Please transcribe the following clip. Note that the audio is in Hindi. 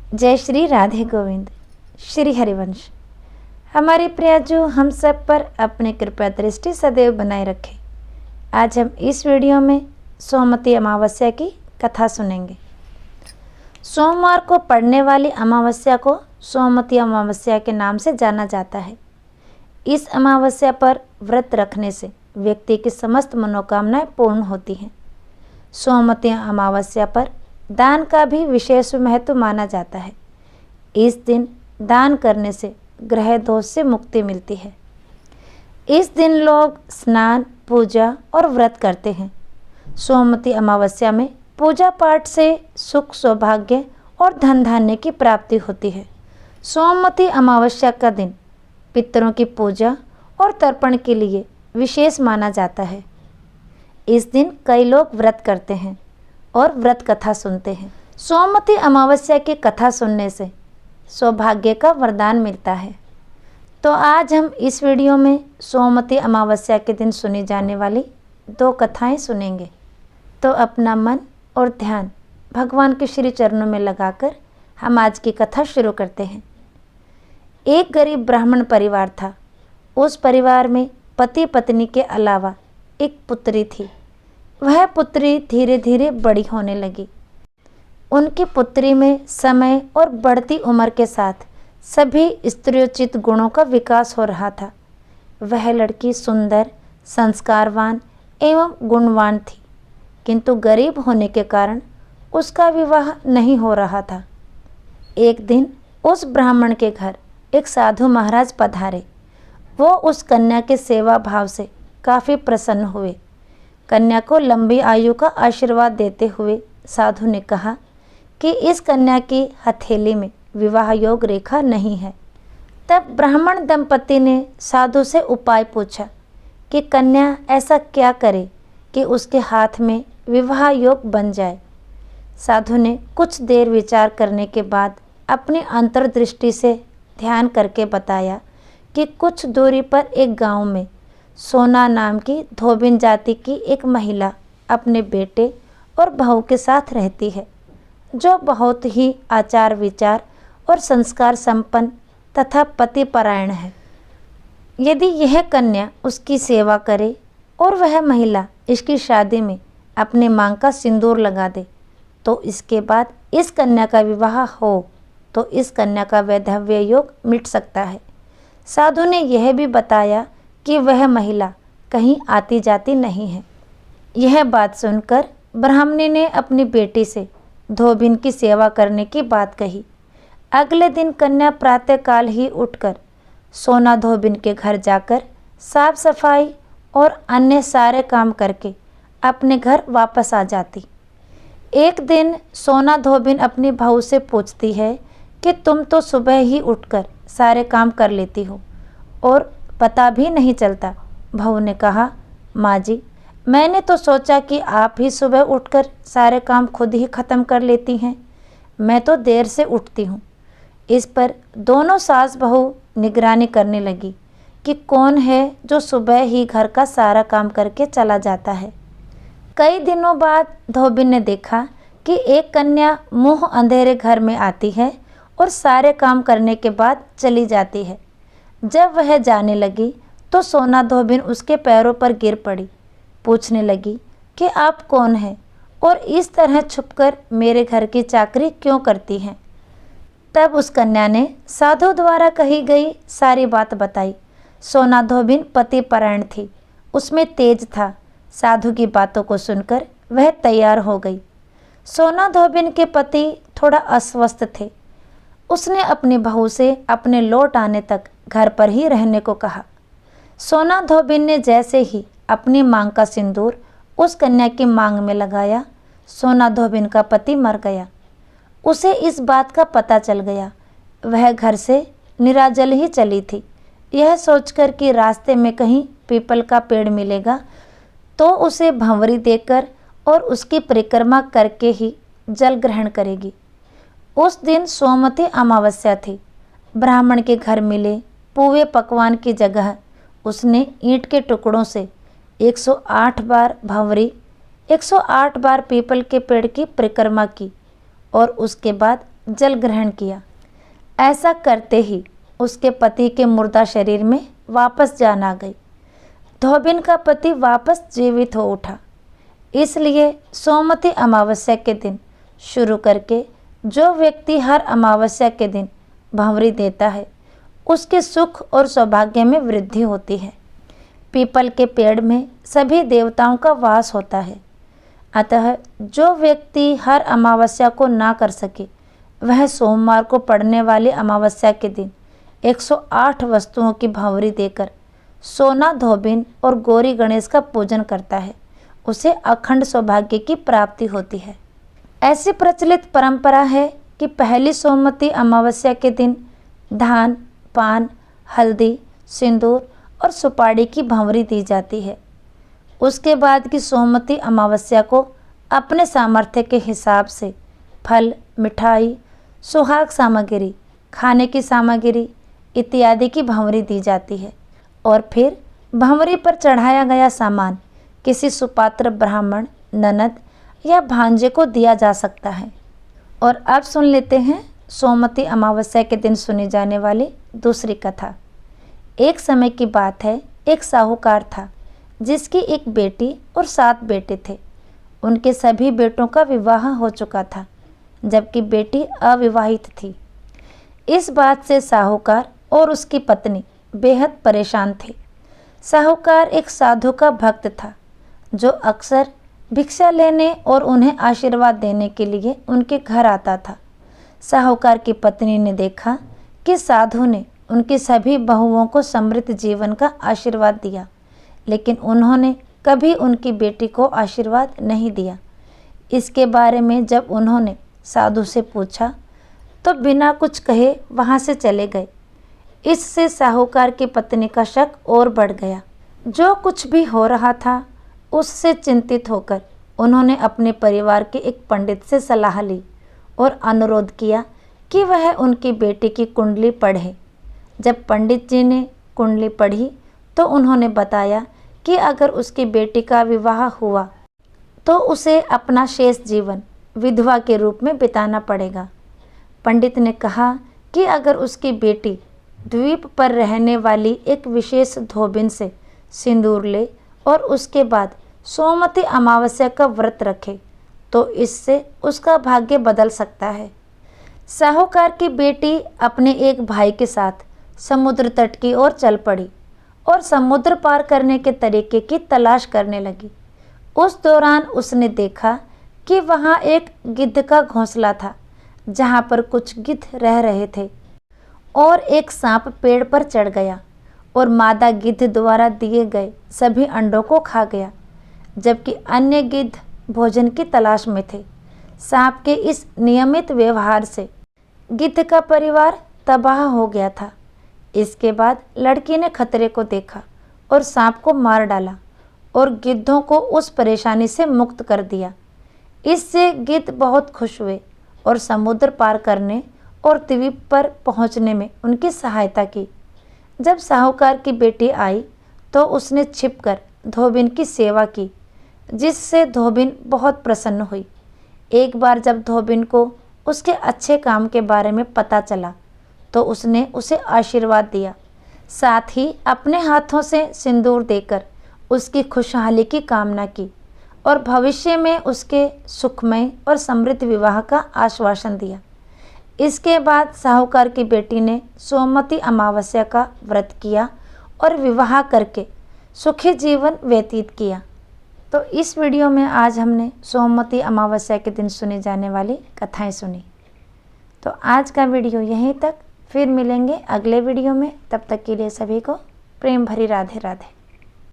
जय श्री राधे गोविंद। श्री हरिवंश। हमारे प्रियाजू हम सब पर अपनी कृपा दृष्टि सदैव बनाए रखे। आज हम इस वीडियो में सोमवती अमावस्या की कथा सुनेंगे। सोमवार को पड़ने वाली अमावस्या को सोमवती अमावस्या के नाम से जाना जाता है। इस अमावस्या पर व्रत रखने से व्यक्ति की समस्त मनोकामनाएं पूर्ण होती हैं। सोमवती अमावस्या पर दान का भी विशेष महत्व माना जाता है। इस दिन दान करने से ग्रह दोष से मुक्ति मिलती है। इस दिन लोग स्नान, पूजा और व्रत करते हैं। सोमवती अमावस्या में पूजा पाठ से सुख, सौभाग्य और धन धान्य की प्राप्ति होती है। सोमवती अमावस्या का दिन पितरों की पूजा और तर्पण के लिए विशेष माना जाता है। इस दिन कई लोग व्रत करते हैं और व्रत कथा सुनते हैं। सोमवती अमावस्या की कथा सुनने से सौभाग्य का वरदान मिलता है। तो आज हम इस वीडियो में सोमवती अमावस्या के दिन सुनी जाने वाली 2 कथाएं सुनेंगे। तो अपना मन और ध्यान भगवान के श्री चरणों में लगाकर हम आज की कथा शुरू करते हैं। एक गरीब ब्राह्मण परिवार था। उस परिवार में पति पत्नी के अलावा एक पुत्री थी। वह पुत्री धीरे धीरे बड़ी होने लगी। उनकी पुत्री में समय और बढ़ती उम्र के साथ सभी स्त्रियोचित गुणों का विकास हो रहा था। वह लड़की सुंदर, संस्कारवान एवं गुणवान थी, किंतु गरीब होने के कारण उसका विवाह नहीं हो रहा था। एक दिन उस ब्राह्मण के घर एक साधु महाराज पधारे। वो उस कन्या के सेवा भाव से काफ़ी प्रसन्न हुए। कन्या को लंबी आयु का आशीर्वाद देते हुए साधु ने कहा कि इस कन्या की हथेली में विवाह योग रेखा नहीं है। तब ब्राह्मण दंपति ने साधु से उपाय पूछा कि कन्या ऐसा क्या करे कि उसके हाथ में विवाह योग बन जाए। साधु ने कुछ देर विचार करने के बाद अपनी अंतर्दृष्टि से ध्यान करके बताया कि कुछ दूरी पर एक गांव में सोना नाम की धोबिन जाति की एक महिला अपने बेटे और बहू के साथ रहती है, जो बहुत ही आचार विचार और संस्कार संपन्न तथा पतिपरायण है। यदि यह कन्या उसकी सेवा करे और वह महिला इसकी शादी में अपने मांग का सिंदूर लगा दे, तो इसके बाद इस कन्या का विवाह हो तो इस कन्या का वैधव्य योग मिट सकता है। साधु ने यह भी बताया कि वह महिला कहीं आती जाती नहीं है। यह बात सुनकर ब्राह्मणी ने अपनी बेटी से धोबिन की सेवा करने की बात कही। अगले दिन कन्या प्रातःकाल ही उठकर सोना धोबिन के घर जाकर साफ सफाई और अन्य सारे काम करके अपने घर वापस आ जाती। एक दिन सोना धोबिन अपनी बहू से पूछती है कि तुम तो सुबह ही उठकर सारे काम कर लेती हो और पता भी नहीं चलता। बहू ने कहा, माँ जी, मैंने तो सोचा कि आप ही सुबह उठकर सारे काम खुद ही ख़त्म कर लेती हैं। मैं तो देर से उठती हूँ। इस पर दोनों सास बहू निगरानी करने लगी कि कौन है जो सुबह ही घर का सारा काम करके चला जाता है। कई दिनों बाद धोबिन ने देखा कि एक कन्या मुँह अंधेरे घर में आती है और सारे काम करने के बाद चली जाती है। जब वह जाने लगी तो सोना धोबिन उसके पैरों पर गिर पड़ी। पूछने लगी कि आप कौन हैं और इस तरह छुपकर मेरे घर की चाकरी क्यों करती हैं। तब उस कन्या ने साधु द्वारा कही गई सारी बात बताई। सोना धोबिन पतिपरायण थी, उसमें तेज था। साधु की बातों को सुनकर वह तैयार हो गई। सोना धोबिन के पति थोड़ा अस्वस्थ थे। उसने अपनी बहू से अपने लौट आने तक घर पर ही रहने को कहा। सोना धोबिन ने जैसे ही अपनी मांग का सिंदूर उस कन्या की मांग में लगाया, सोना धोबिन का पति मर गया। उसे इस बात का पता चल गया। वह घर से निराजल ही चली थी। यह सोचकर कि रास्ते में कहीं पीपल का पेड़ मिलेगा तो उसे भंवरी देकर और उसकी परिक्रमा करके ही जल ग्रहण करेगी। उस दिन सोमवती अमावस्या थी। ब्राह्मण के घर मिले पूवे पकवान की जगह उसने ईंट के टुकड़ों से 108 बार भंवरी, 108 बार पीपल के पेड़ की परिक्रमा की और उसके बाद जल ग्रहण किया। ऐसा करते ही उसके पति के मुर्दा शरीर में वापस जान आ गई। धोबिन का पति वापस जीवित हो उठा। इसलिए सोमवती अमावस्या के दिन शुरू करके जो व्यक्ति हर अमावस्या के दिन भंवरी देता है उसके सुख और सौभाग्य में वृद्धि होती है। पीपल के पेड़ में सभी देवताओं का वास होता है, अतः जो व्यक्ति हर अमावस्या को ना कर सके वह सोमवार को पड़ने वाली अमावस्या के दिन 108 वस्तुओं की भंवरी देकर सोना, धोबिन और गौरी गणेश का पूजन करता है, उसे अखंड सौभाग्य की प्राप्ति होती है। ऐसी प्रचलित परंपरा है कि पहली सोमवती अमावस्या के दिन धान, पान, हल्दी, सिंदूर और सुपारी की भंवरी दी जाती है। उसके बाद की सोमवती अमावस्या को अपने सामर्थ्य के हिसाब से फल, मिठाई, सुहाग सामग्री, खाने की सामग्री इत्यादि की भंवरी दी जाती है और फिर भंवरी पर चढ़ाया गया सामान किसी सुपात्र ब्राह्मण, ननद या भांजे को दिया जा सकता है। और अब सुन लेते हैं सोमवती अमावस्या के दिन सुनी जाने वाली दूसरी कथा। एक समय की बात है, एक साहूकार था जिसकी एक बेटी और 7 बेटे थे। उनके सभी बेटों का विवाह हो चुका था, जबकि बेटी अविवाहित थी। इस बात से साहूकार और उसकी पत्नी बेहद परेशान थे। साहूकार एक साधु का भक्त था जो अक्सर भिक्षा लेने और उन्हें आशीर्वाद देने के लिए उनके घर आता था। साहूकार की पत्नी ने देखा कि साधु ने उनकी सभी बहुओं को समृद्ध जीवन का आशीर्वाद दिया, लेकिन उन्होंने कभी उनकी बेटी को आशीर्वाद नहीं दिया। इसके बारे में जब उन्होंने साधु से पूछा तो बिना कुछ कहे वहाँ से चले गए। इससे साहूकार की पत्नी का शक और बढ़ गया। जो कुछ भी हो रहा था उससे चिंतित होकर उन्होंने अपने परिवार के एक पंडित से सलाह ली और अनुरोध किया कि वह उनकी बेटी की कुंडली पढ़े। जब पंडित जी ने कुंडली पढ़ी तो उन्होंने बताया कि अगर उसकी बेटी का विवाह हुआ तो उसे अपना शेष जीवन विधवा के रूप में बिताना पड़ेगा। पंडित ने कहा कि अगर उसकी बेटी द्वीप पर रहने वाली एक विशेष धोबिन से सिंदूर ले और उसके बाद सोमवती अमावस्या का व्रत रखे तो इससे उसका भाग्य बदल सकता है। साहूकार की बेटी अपने एक भाई के साथ समुद्र तट की ओर चल पड़ी और समुद्र पार करने के तरीके की तलाश करने लगी। उस दौरान उसने देखा कि वहाँ एक गिद्ध का घोंसला था जहाँ पर कुछ गिद्ध रह रहे थे और एक सांप पेड़ पर चढ़ गया और मादा गिद्ध द्वारा दिए गए सभी अंडों को खा गया, जबकि अन्य गिद्ध भोजन की तलाश में थे। सांप के इस नियमित व्यवहार से गिद्ध का परिवार तबाह हो गया था। इसके बाद लड़की ने खतरे को देखा और सांप को मार डाला और गिद्धों को उस परेशानी से मुक्त कर दिया। इससे गिद्ध बहुत खुश हुए और समुद्र पार करने और द्वीप पर पहुंचने में उनकी सहायता की। जब साहूकार की बेटी आई तो उसने छिपकर धोबिन की सेवा की, जिससे धोबिन बहुत प्रसन्न हुई। एक बार जब धोबिन को उसके अच्छे काम के बारे में पता चला तो उसने उसे आशीर्वाद दिया, साथ ही अपने हाथों से सिंदूर देकर उसकी खुशहाली की कामना की और भविष्य में उसके सुखमय और समृद्ध विवाह का आश्वासन दिया। इसके बाद साहूकार की बेटी ने सोमवती अमावस्या का व्रत किया और विवाह करके सुखी जीवन व्यतीत किया। तो इस वीडियो में आज हमने सोमवती अमावस्या के दिन सुनी जाने वाली कथाएं सुनी। तो आज का वीडियो यहीं तक, फिर मिलेंगे अगले वीडियो में। तब तक के लिए सभी को प्रेम भरी राधे राधे।